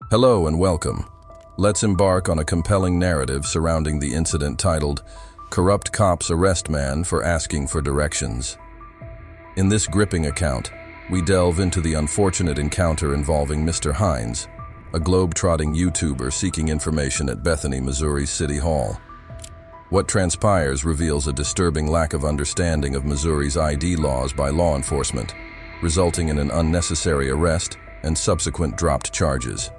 Hello and welcome. Let's embark on a compelling narrative surrounding the incident titled, "Corrupt Cops Arrest Man for Asking for Directions." In this gripping account, we delve into the unfortunate encounter involving Mr. Hines, a globe-trotting YouTuber seeking information at Bethany, Missouri's City Hall. What transpires reveals a disturbing lack of understanding of Missouri's ID laws by law enforcement, resulting in an unnecessary arrest and subsequent dropped charges.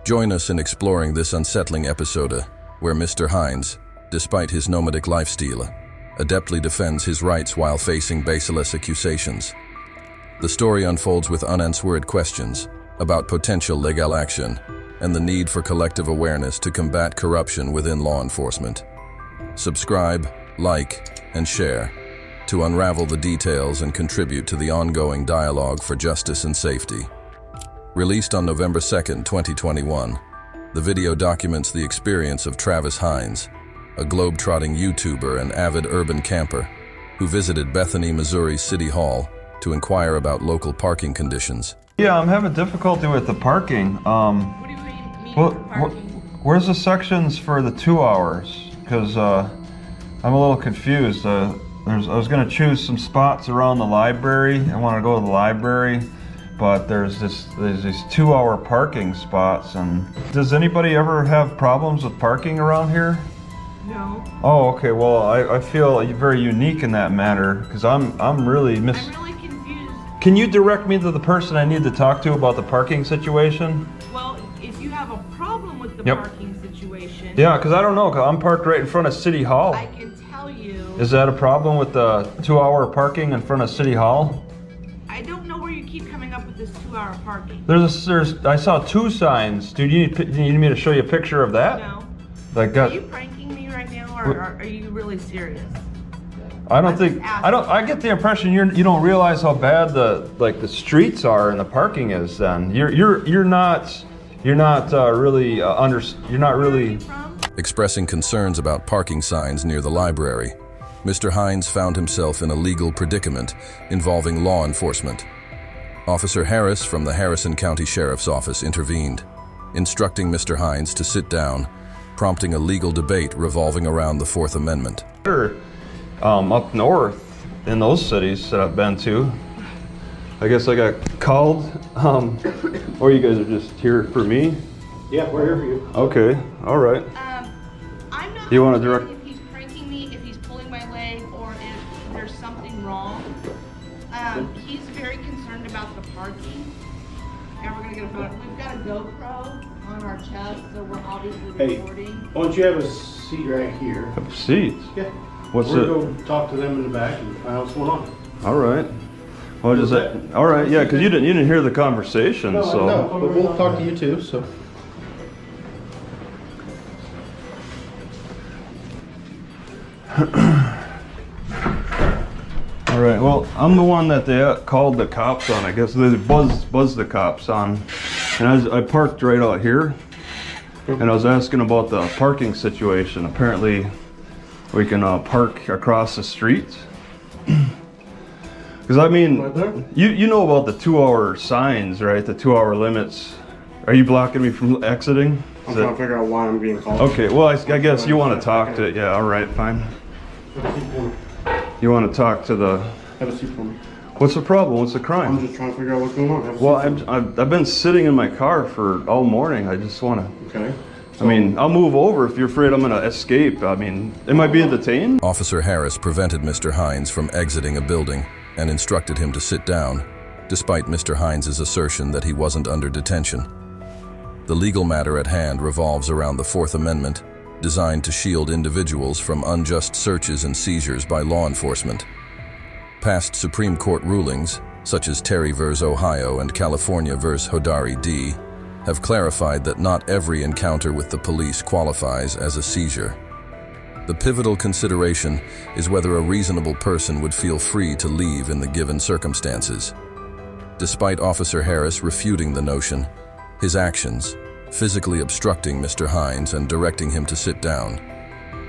Join us in exploring this unsettling episode where Mr. Hines, despite his nomadic lifestyle, adeptly defends his rights while facing baseless accusations. The story unfolds with unanswered questions about potential legal action and the need for collective awareness to combat corruption within law enforcement. Subscribe, like, and share to unravel the details and contribute to the ongoing dialogue for justice and safety. Released on November 2nd, 2021, the video documents the experience of Travis Hines, a globe-trotting YouTuber and avid urban camper who visited Bethany, Missouri's City Hall to inquire about local parking conditions. Yeah, I'm having difficulty with the parking. What do you mean parking? Where's the sections for the 2 hours? Because I'm a little confused. I was going to choose some spots around the library. I want to go to the library. But there's these 2 hour parking spots. And does anybody ever have problems with parking around here? No. Oh, okay. Well, I feel very unique in that matter because I'm really I'm really confused. Can you direct me to the person I need to talk to about the parking situation? Well, if you have a problem with the Yep. parking situation, Yeah, because I don't know. Cause I'm parked right in front of City Hall. I can tell you. Is that a problem with the 2 hour parking in front of City Hall? I don't know where you keep coming up with this 2 hour parking. I saw 2 signs. Do you need me to show you a picture of that? No. Like Are that. you pranking me right now, or are you really serious? I don't I'm think just asking. I get the impression you don't realize how bad the streets are and the parking is. Then you're not really you're not Where are really. you from? Expressing concerns about parking signs near the library, Mr. Hines found himself in a legal predicament involving law enforcement. Officer Harris from the Harrison County Sheriff's Office intervened, instructing Mr. Hines to sit down, prompting a legal debate revolving around the Fourth Amendment. Up north in those cities that I've been to, I guess I got called, or you guys are just here for me? Yeah, we're here for you. Okay, all right. I'm not. You wanna sure direct- If he's pranking me, if he's pulling my leg, or if there's something wrong. He's very concerned about the parking. And we're gonna get a photo. We've got a GoPro on our chest, so we're obviously Hey, recording. why don't you have a seat right here? Have a seat. Yeah. What's We're it? gonna go talk to them in the back and find out what's going on. All right. Well, just Okay. all right. Yeah, because you didn't hear the conversation, so. No, but we'll talk to you too, so. All right. Well, I'm the one that they called the cops on. I guess they buzzed the cops on, and I parked right out here, and I was asking about the parking situation. Apparently, we can park across the street. Because I mean, Right there? you know about the 2 hour signs, right? The 2 hour limits. Are you blocking me from exiting? I'm Is trying that- to figure out why I'm being called. Okay, well, I guess you want to talk to, yeah, all right, fine. Have a seat for me. You want to talk to the, Have a seat for me. what's the problem? What's the I'm crime? just trying to figure out what's going on. Have a seat Well, for me. I've been sitting in my car for all morning. I just want to, Okay. I mean, I'll move over if you're afraid I'm going to escape. I mean, am I being detained? Officer Harris prevented Mr. Hines from exiting a building and instructed him to sit down, despite Mr. Hines's assertion that he wasn't under detention. The legal matter at hand revolves around the Fourth Amendment, designed to shield individuals from unjust searches and seizures by law enforcement. Past Supreme Court rulings, such as Terry v. Ohio and California v. Hodari D., have clarified that not every encounter with the police qualifies as a seizure. The pivotal consideration is whether a reasonable person would feel free to leave in the given circumstances. Despite Officer Harris refuting the notion, his actions, physically obstructing Mr. Hines and directing him to sit down,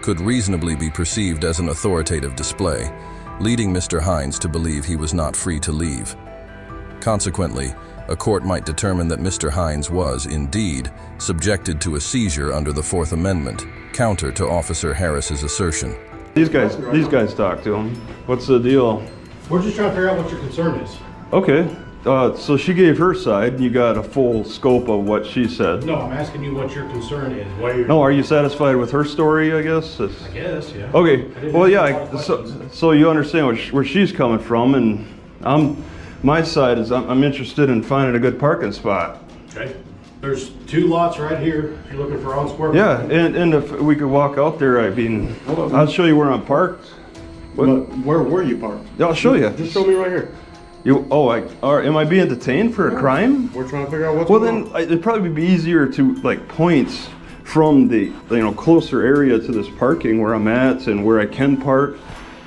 could reasonably be perceived as an authoritative display, leading Mr. Hines to believe he was not free to leave. Consequently, a court might determine that Mr. Hines was, indeed, subjected to a seizure under the Fourth Amendment, counter to Officer Harris's assertion. These guys talk to him. What's the deal? We're just trying to figure out what your concern is. Okay, so she gave her side, and you got a full scope of what she said. No, I'm asking you what your concern is. Why you're... No, are you satisfied with her story, I guess? I guess, yeah. Okay, well, yeah, so you understand where she's coming from, and my side is I'm interested in finding a good parking spot. Okay. There's 2 lots right here if you're looking for on-square. Yeah, and if we could walk out there, I mean, I'll show you where I'm parked. But where were you parked? Yeah, I'll show you. Just show me right here. Am I being detained for a crime? We're trying to figure out what's Well, going then on. it'd probably be easier to like point from the closer area to this parking where I'm at and where I can park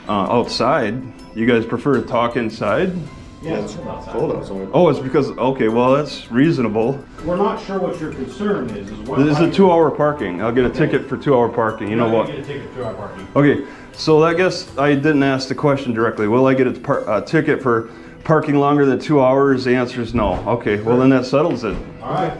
outside. You guys prefer to talk inside? Yeah, It's cold outside. Oh, it's because, okay, well, that's reasonable. we're not sure what your concern is. This is a 2-hour parking. I'll get a ticket for 2-hour parking. You know what? Get a ticket for 2-hour parking. Okay, so I guess I didn't ask the question directly. Will I get a ticket for parking longer than 2 hours? The answer is no. Okay, well then that settles it. All right.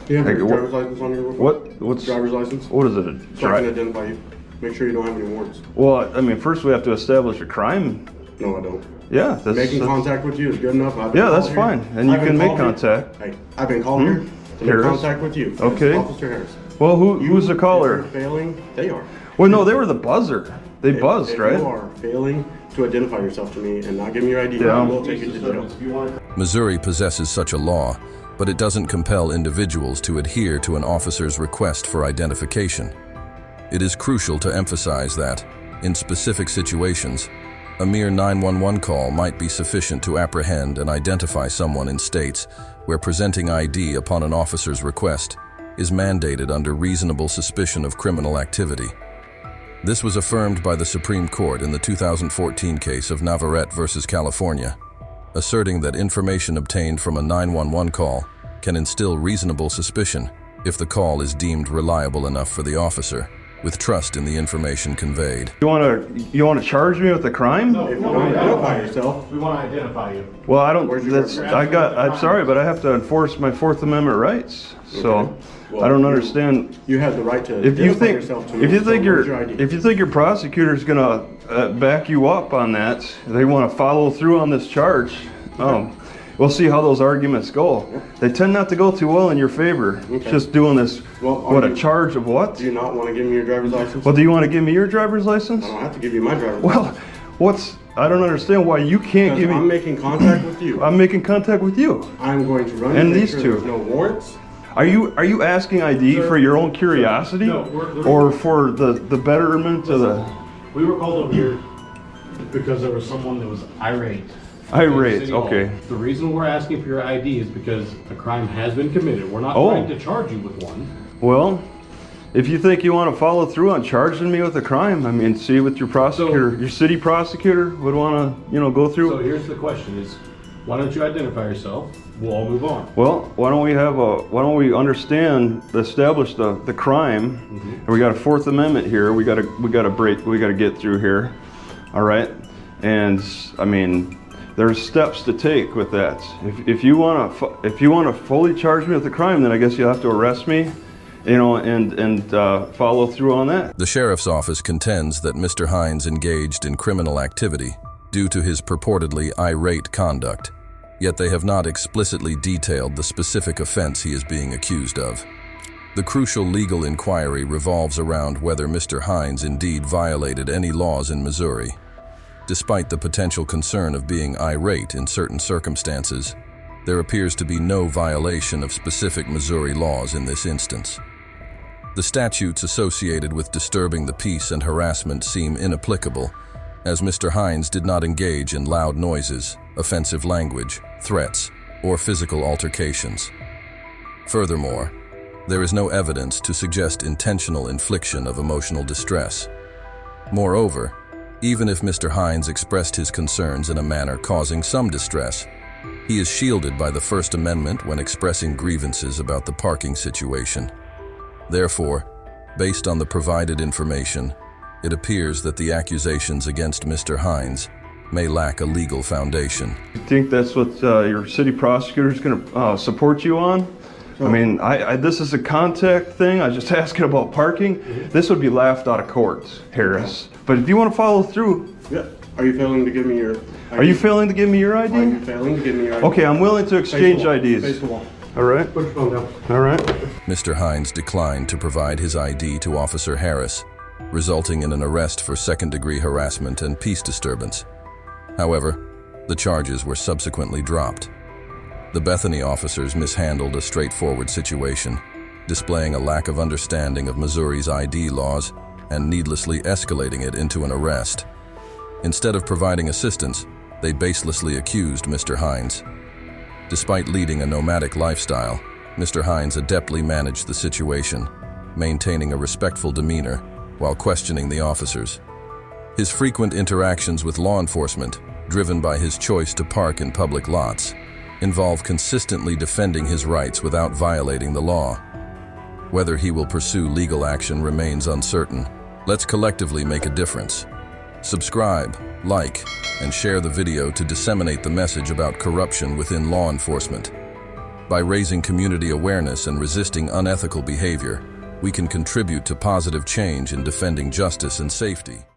Do you have Hey, your what- driver's license on you? What's Driver's license? what is it? So I can identify you. Make sure you don't have any warrants. Well, I mean, first we have to establish a crime. No, I don't. Yeah, that's Making contact with you is good enough. I've been yeah, that's calling fine, here. and you I've been can make calling here. contact. Hey, I've been calling here to make Harris? contact with you. Okay. Officer Harris. Well, who's the If caller? you're failing, they are. Well, no, they were the buzzer. They buzzed, If right? you are failing to identify yourself to me and not give me your ID, Yeah. I will take you to jail. If you want to... Missouri possesses such a law, but it doesn't compel individuals to adhere to an officer's request for identification. It is crucial to emphasize that, in specific situations, a mere 911 call might be sufficient to apprehend and identify someone in states where presenting ID upon an officer's request is mandated under reasonable suspicion of criminal activity. This was affirmed by the Supreme Court in the 2014 case of Navarrete versus California, asserting that information obtained from a 911 call can instill reasonable suspicion if the call is deemed reliable enough for the officer, with trust in the information conveyed. You want to charge me with a crime? No, If you don't identify yourself, we want to identify you. Well, I don't. Where's your That's driver's I'm sorry, but I have to enforce my Fourth Amendment rights. So Okay. Well, I don't you- understand. you have the right to If you identify think yourself to me. if you so think where's your ID? if you think your prosecutor's gonna back you up on that, they want to follow through on this charge. We'll see how those arguments go. They tend not to go too well in your favor. Okay. Just doing this. Well, What, are a you- charge of what? Do you not want to give me your driver's license? Well, do you want to give me your driver's license? I don't have to give you my driver's Well, license. I don't understand why you can't give Because I'm me. making contact with you. I'm making contact with you. I'm going to run And make these sure two. There's no warrants. Are you asking ID for your own curiosity, No, we're- or for the betterment of the We were called over here because there was someone that was irate. irate? City Hall. Okay. The reason we're asking for your ID is because a crime has been committed. We're not Oh. trying to charge you with one. Well, if you think you want to follow through on charging me with a crime, I mean, see what your prosecutor, your city prosecutor would want to, go through. So here's the question: is why don't you identify yourself? We'll all move on. Well, why don't we establish the crime? And we got a Fourth Amendment here. We got to get through here. All right. And I mean, there's steps to take with that. If you want to fully charge me with a crime, then I guess you'll have to arrest me, and follow through on that. The sheriff's office contends that Mr. Hines engaged in criminal activity due to his purportedly irate conduct, yet they have not explicitly detailed the specific offense he is being accused of. The crucial legal inquiry revolves around whether Mr. Hines indeed violated any laws in Missouri. Despite the potential concern of being irate in certain circumstances, there appears to be no violation of specific Missouri laws in this instance. The statutes associated with disturbing the peace and harassment seem inapplicable, as Mr. Hines did not engage in loud noises, offensive language, threats, or physical altercations. Furthermore, there is no evidence to suggest intentional infliction of emotional distress. Moreover, even if Mr. Hines expressed his concerns in a manner causing some distress, he is shielded by the First Amendment when expressing grievances about the parking situation. Therefore, based on the provided information, it appears that the accusations against Mr. Hines may lack a legal foundation. You think that's what your city prosecutor is going to support you on? I mean, this is a contact thing. I was just asking about parking. This would be laughed out of court, Harris. But if you want to follow through. Yeah. Are you failing to give me your ID? Are you failing to give me your ID? Are you failing to give me your ID? Okay, I'm willing to exchange IDs. Face the wall. All right. Put your phone down. All right. Mr. Hines declined to provide his ID to Officer Harris, resulting in an arrest for second-degree harassment and peace disturbance. However, the charges were subsequently dropped. The Bethany officers mishandled a straightforward situation, displaying a lack of understanding of Missouri's ID laws and needlessly escalating it into an arrest. Instead of providing assistance, they baselessly accused Mr. Hines. Despite leading a nomadic lifestyle, Mr. Hines adeptly managed the situation, maintaining a respectful demeanor while questioning the officers. His frequent interactions with law enforcement, driven by his choice to park in public lots, involve consistently defending his rights without violating the law. Whether he will pursue legal action remains uncertain. Let's collectively make a difference. Subscribe, like, and share the video to disseminate the message about corruption within law enforcement. By raising community awareness and resisting unethical behavior, we can contribute to positive change in defending justice and safety.